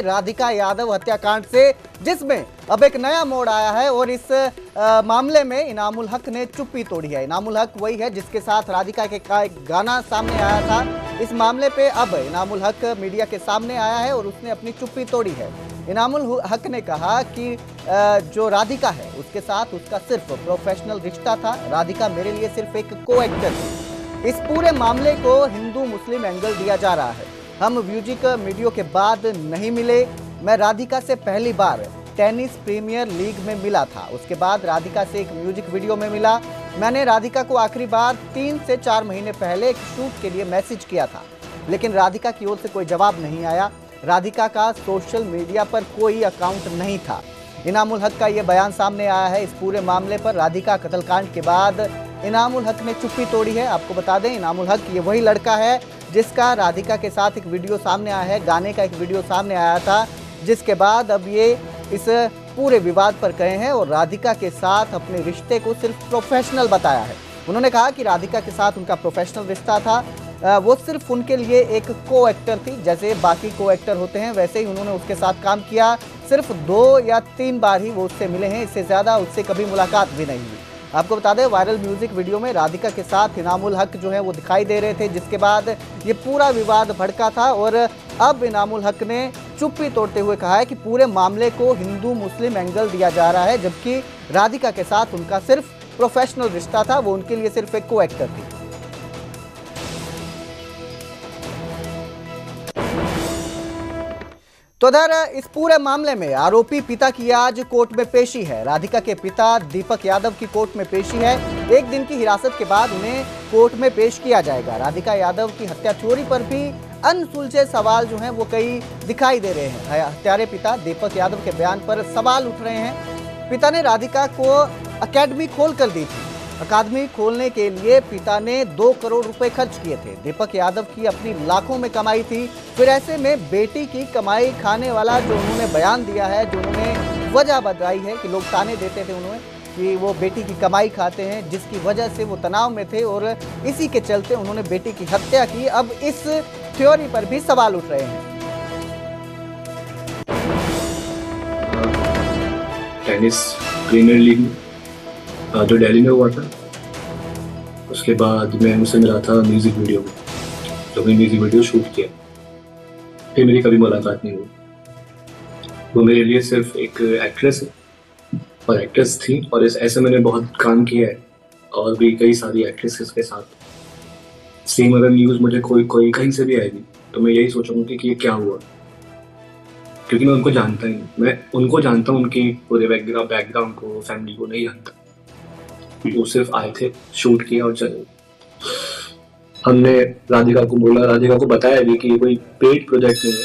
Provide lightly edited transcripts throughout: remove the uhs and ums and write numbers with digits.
राधिका यादव हत्याकांड से, जिसमें अब एक नया मोड़ आया है और इस मामले में इनामुल हक ने चुप्पी तोड़ी है। इनामुल हक वही है जिसके साथ राधिका के का एक गाना सामने आया था। इस मामले पे अब इनामुल हक मीडिया के सामने आया है और उसने अपनी चुप्पी तोड़ी है। इनामुल हक ने कहा कि जो राधिका है उसके साथ उसका सिर्फ प्रोफेशनल रिश्ता था। राधिका मेरे लिए सिर्फ एक को एक्टर थी। इस पूरे मामले को हिंदू मुस्लिम एंगल दिया जा रहा है। हम म्यूजिक वीडियो के बाद नहीं मिले। मैं राधिका से पहली बार टेनिस प्रीमियर लीग में मिला था, उसके बाद राधिका से एक म्यूजिक वीडियो में मिला। मैंने राधिका को आखिरी बार 3 से 4 महीने पहले एक शूट के लिए मैसेज किया था, लेकिन राधिका की ओर से कोई जवाब नहीं आया। राधिका का सोशल मीडिया पर कोई अकाउंट नहीं था। इनामुल हक का यह बयान सामने आया है इस पूरे मामले पर। राधिका कत्लकांड के बाद इनामुल हक ने चुप्पी तोड़ी है। आपको बता दें, इनामुल हक ये वही लड़का है जिसका राधिका के साथ एक वीडियो सामने आया है, गाने का एक वीडियो सामने आया था, जिसके बाद अब ये इस पूरे विवाद पर गए हैं और राधिका के साथ अपने रिश्ते को सिर्फ प्रोफेशनल बताया है। उन्होंने कहा कि राधिका के साथ उनका प्रोफेशनल रिश्ता था, वो सिर्फ उनके लिए एक को एक्टर थी। जैसे बाकी को एक्टर होते हैं वैसे ही उन्होंने उसके साथ काम किया। सिर्फ 2 या 3 बार ही वो उससे मिले हैं, इससे ज़्यादा उससे कभी मुलाकात भी नहीं हुई। आपको बता दें, वायरल म्यूजिक वीडियो में राधिका के साथ इनामुल हक जो है वो दिखाई दे रहे थे, जिसके बाद ये पूरा विवाद भड़का था और अब इनामुल हक ने चुप्पी तोड़ते हुए कहा है कि पूरे मामले को हिंदू मुस्लिम एंगल दिया जा रहा है, जबकि राधिका के साथ उनका सिर्फ प्रोफेशनल रिश्ता था, वो उनके लिए सिर्फ एक को एक्टर थी। तो इधर इस पूरे मामले में आरोपी पिता की आज कोर्ट में पेशी है। राधिका के पिता दीपक यादव की कोर्ट में पेशी है। 1 दिन की हिरासत के बाद उन्हें कोर्ट में पेश किया जाएगा। राधिका यादव की हत्या चोरी पर भी अनसुलझे सवाल जो हैं वो कई दिखाई दे रहे हैं। हत्यारे पिता दीपक यादव के बयान पर सवाल उठ रहे हैं। पिता ने राधिका को अकेडमी खोल कर दी थी। अकादमी खोलने के लिए पिता ने 2 करोड़ रुपए खर्च किए थे। दीपक यादव की अपनी लाखों में कमाई थी। फिर ऐसे में बेटी की कमाई खाने वाला जो उन्होंने बयान दिया है, जो उन्होंने वजह बताई है कि लोग ताने देते थे उन्हें कि वो बेटी की कमाई खाते हैं, जिसकी वजह से वो तनाव में थे और इसी के चलते उन्होंने बेटी की हत्या की। अब इस थ्योरी पर भी सवाल उठ रहे हैं। टेनिस प्रीमियर लीग जो दिल्ली में हुआ था, उसके बाद मैं उनसे मिला था म्यूजिक वीडियो में, तो मैं म्यूजिक वीडियो शूट किया। फिर मेरी कभी मुलाकात नहीं हुई। वो मेरे लिए सिर्फ एक एक्ट्रेस है और एक्ट्रेस थी, और ऐसे मैंने बहुत काम किया है और भी कई सारी एक्ट्रेसेस के साथ। सेम अगर न्यूज़ मुझे कोई कहीं से भी आएगी तो मैं यही सोचूंगी कि ये क्या हुआ, क्योंकि मैं उनको जानता ही, मैं उनको जानता हूँ, उनकी पूरे बैकग्राउंड को, फैमिली को नहीं जानता। वो सिर्फ आए थे, शूट किया और चले। हमने राधिका को बोला, राधिका को बताया भी कि ये कोई पेड प्रोजेक्ट नहीं है।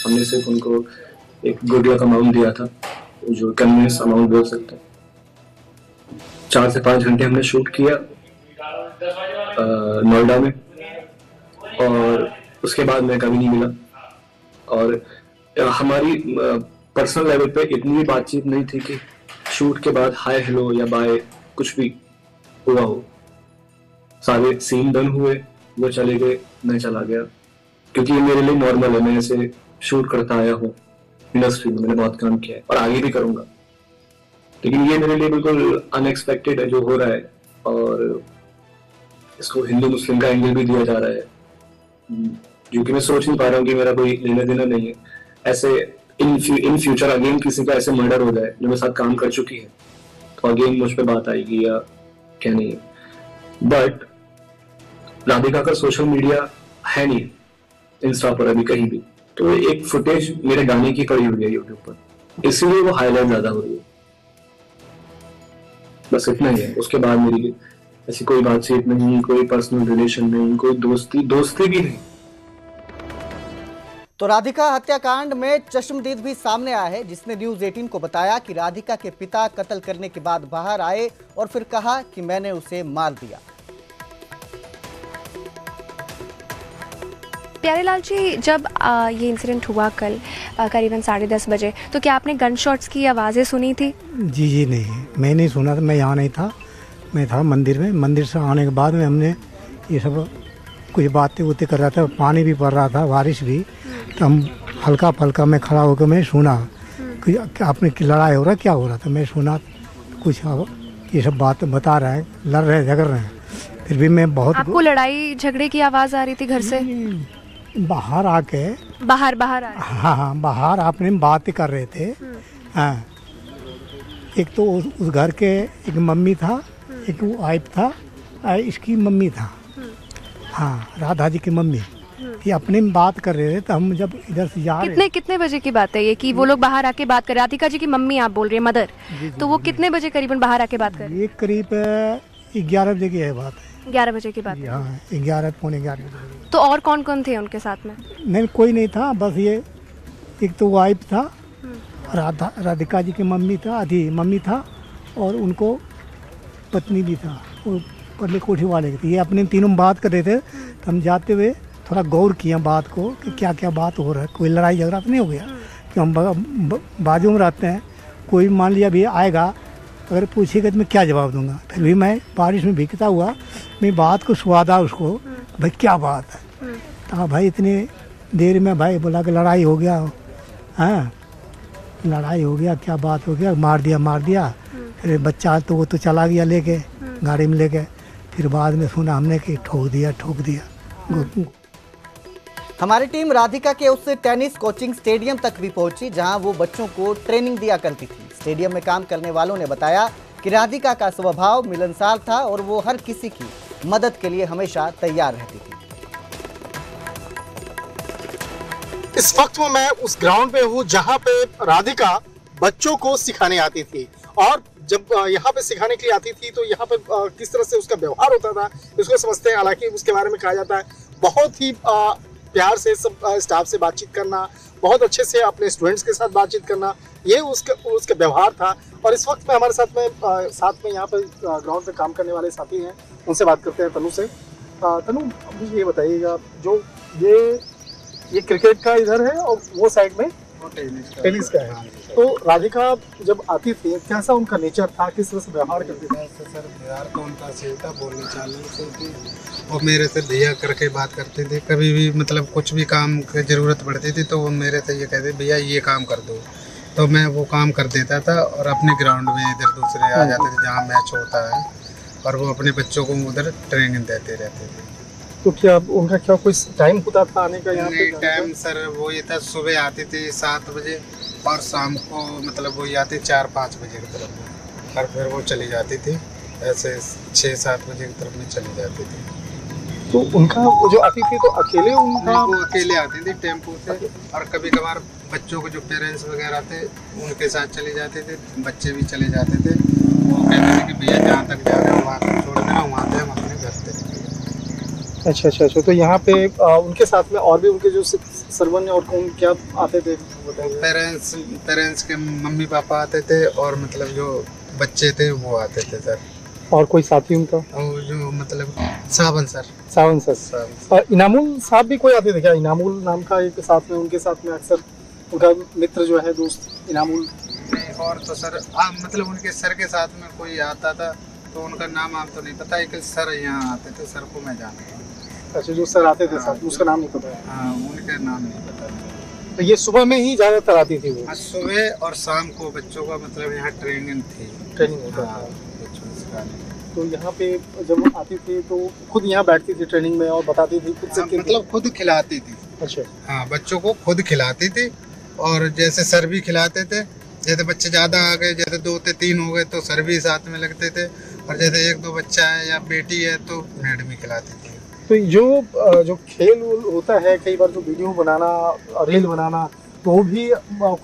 हमने सिर्फ उनको एक गुड लक अमाउंट दिया था, जो कन्वीनियंस अमाउंट बोल सकते हैं। 4 से 5 घंटे हमने शूट किया नोएडा में, और उसके बाद मैं कभी नहीं मिला। और हमारी पर्सनल लेवल पे इतनी बातचीत नहीं थी कि शूट के बाद हाय हेलो या बाय कुछ भी हुआ हो। सारे सीन डन हुए, वो चले गए, मैं चला गया, क्योंकि ये मेरे लिए नॉर्मल है। मैं ऐसे शूट करता आया हूँ इंडस्ट्री में, मैंने बहुत काम किया है और आगे भी करूंगा। लेकिन ये मेरे लिए बिल्कुल अनएक्सपेक्टेड है जो हो रहा है, और इसको हिंदू मुस्लिम का एंगल भी दिया जा रहा है, जो कि मैं सोच नहीं पा रहा हूँ कि मेरा कोई लेना देना नहीं है। ऐसे इन फ्यूचर अगेन किसी का ऐसे मर्डर हो जाए जो मेरे साथ काम कर चुकी है, तो अगेन मुझ पे बात आएगी या क्या नहीं है। बट राधिका का सोशल मीडिया है नहीं इंस्टा पर अभी कहीं भी, तो एक फुटेज मेरे गाने की पड़ी हुई है यूट्यूब पर, इसीलिए वो हाईलाइट ज्यादा हो रही है। बस इतना ही है। उसके बाद मेरी ऐसी कोई बातचीत नहीं, कोई पर्सनल रिलेशन नहीं, कोई दोस्ती भी नहीं। तो राधिका हत्याकांड में चश्मदीद भी सामने आया है, जिसने न्यूज़ 18 को बताया कि राधिका के पिता कत्ल करने के बाद बाहर आए और फिर कहा कि मैंने उसे मार दिया। प्यारेलाल जी, जब ये इंसिडेंट हुआ कल करीबन 10:30 बजे, तो क्या आपने गन शॉट्स की आवाज़ें सुनी थी? जी नहीं, मैं नहीं सुना था। मैं यहाँ नहीं था, मैं था मंदिर में। मंदिर से आने के बाद में हमने ये सब कुछ बातें कर रहा था, पानी भी पड़ रहा था, बारिश भी, तो हम हल्का फल्का मैं खड़ा होकर मैं सुना कि आपने की लड़ाई हो रहा क्या हो रहा था। मैं सुना कुछ ये सब बात बता रहे हैं, लड़ रहे झगड़ रहे हैं। फिर भी मैं बहुत आपको लड़ाई झगड़े की आवाज़ आ रही थी घर से? बाहर आके बाहर बाहर आ रही? हाँ, बाहर आपने बात कर रहे थे। हाँ, एक तो उस घर के एक मम्मी था, एक वो वाइफ था, इसकी मम्मी था। हाँ, राधा जी की मम्मी। ये अपने में बात कर रहे थे। तो हम जब इधर से जा रहे कितने बजे की बात है ये कि वो लोग बाहर आके बात कर रहे? राधिका जी की मम्मी आप बोल रही है, मदर। तो वो कितने बजे करीबन बाहर आके बात कर रहे? ये करीब 11 बजे की है बात है। 11 बजे की बात है। हाँ, 11 पौने 11 बजे। तो और कौन कौन थे उनके साथ में? नहीं, कोई नहीं था, बस ये एक तो वाइफ था, राधिका जी की मम्मी था और उनको पत्नी भी था, वो पल्ले कोठी वाले के थे। ये अपने तीनों बात कर रहे थे। तो हम जाते हुए थोड़ा गौर किया बात को कि क्या क्या बात हो रहा है, कोई लड़ाई झगड़ा तो नहीं हो गया। कि हम बाजू में रहते हैं, कोई मान लिया भी आएगा, अगर पूछेगा तो मैं क्या जवाब दूंगा। फिर भी मैं बारिश में भीगता हुआ मैं बात को सुवादा उसको, भाई क्या बात है। तो भाई इतनी देर में भाई बोला कि लड़ाई हो गया। हाँ, लड़ाई हो गया, क्या बात हो गया, मार दिया। फिर बच्चा तो वो तो चला गया लेके, गाड़ी में लेके। फिर बाद में सुना हमने कि ठोक दिया। हमारी टीम राधिका के उस टेनिस कोचिंग स्टेडियम तक भी पहुंची जहां वो बच्चों को ट्रेनिंग दिया करती थी। स्टेडियम में काम करने वालों ने बताया कि राधिका का स्वभाव मिलनसार था और वो हर किसी की मदद के लिए हमेशा तैयार रहती थी। इस वक्त में मैं उस ग्राउंड पे हूँ जहाँ पे राधिका बच्चों को सिखाने आती थी। और जब यहाँ पे सिखाने के लिए आती थी तो यहाँ पे किस तरह से उसका व्यवहार होता था इसको समझते हैं। हालांकि उसके बारे में कहा जाता है बहुत ही प्यार से सब स्टाफ से बातचीत करना, बहुत अच्छे से अपने स्टूडेंट्स के साथ बातचीत करना, ये उसका व्यवहार था। और इस वक्त में हमारे साथ में यहाँ पे ग्राउंड पे काम करने वाले साथी हैं, उनसे बात करते हैं तनु से। तनु, मुझे ये बताइएगा, जो ये क्रिकेट का इधर है और वो साइड में टेनिस का है। तो राधिका जब आती थी कैसा उनका नेचर था, किस तरह से व्यवहार करती थी? सर व्यवहार तो उनका सही था, बोलने चालने से थी। वो मेरे से भैया करके बात करते थे। कभी भी मतलब कुछ भी काम की ज़रूरत पड़ती थी तो वो मेरे से ये कहते भैया ये काम कर दो, तो मैं वो काम कर देता था। और अपने ग्राउंड में इधर दूसरे आ जाते थे जहाँ मैच होता है, और वो अपने बच्चों को उधर ट्रेनिंग देते रहते थे। तो क्या उनका कोई टाइम होता था आने का यहाँ पे? टाइम सर वो ये था, सुबह आती थी 7 बजे और शाम को मतलब वो आती 4-5 बजे की तरफ, और फिर वो चली जाती थी ऐसे 6-7 बजे की तरफ में चली जाती थी। तो उनका वो जो आती थी तो अकेले वो अकेले आती थी टेम्पो से, और कभी कभार बच्चों को जो पेरेंट्स वगैरह थे उनके साथ चले जाते थे, बच्चे भी चले जाते थे। वो कहते थे कि भैया जहाँ तक जा रहे हो वहाँ तक छोड़ देना, वहाँ से हम अपने घर से। अच्छा। तो यहाँ पे उनके साथ में और भी उनके जो सर्वन और कौन क्या आते थे बताइए? पेरेंट्स के मम्मी पापा आते थे, और मतलब जो बच्चे थे वो आते थे सर। और कोई साथी उनका? और जो मतलब सावन सर। इनामुल साहब भी कोई आते थे क्या? इनामुल नाम का एक साथ में, उनके साथ में अक्सर उनका मित्र जो है दोस्त इनामुल? नहीं, और तो सर मतलब उनके सर के साथ में कोई आता था, तो उनका नाम आप तो नहीं पता है कि सर यहाँ आते थे, सर को मैं जानता हूँ। अच्छा, जो सर आते थे साथ, उसका नाम नहीं पता है? हाँ, उनका नाम नहीं पता। तो ये सुबह में ही ज़्यादातर आती थी वो? सुबह और शाम को बच्चों का मतलब यहाँ ट्रेनिंग होता था बच्चों को सिखाने। तो यहाँ पे जब आती थी तो खुद यहाँ बैठती थी ट्रेनिंग में और बताती थी खुद से? मतलब खुद खिलाती थी। अच्छा। हाँ, बच्चों को खुद खिलाती थी, और जैसे सर भी खिलाते थे। जैसे बच्चे ज़्यादा आ गए, जैसे 2 से 3 हो गए तो सर भी साथ में लगते थे, और जैसे 1-2 बच्चा है या बेटी है तो मैडम ही खिलाती थी। तो जो खेल होता है, कई बार जो वीडियो बनाना, रील बनाना, तो वो भी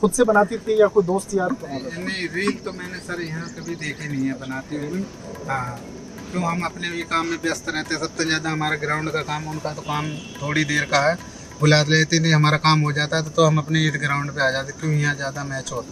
खुद से बनाती थी या कोई दोस्त यार? नहीं, रील तो मैंने सर यहाँ कभी देखी नहीं है बनाती हुई। हाँ, क्यों, हम अपने भी काम में व्यस्त रहते हैं। सबसे ज़्यादा हमारा ग्राउंड का काम, उनका तो काम थोड़ी देर का है। बुला लेती नहीं, हमारा काम हो जाता है तो हम अपने ईद ग्राउंड पे आ जाते, क्यों यहाँ ज़्यादा मैच होते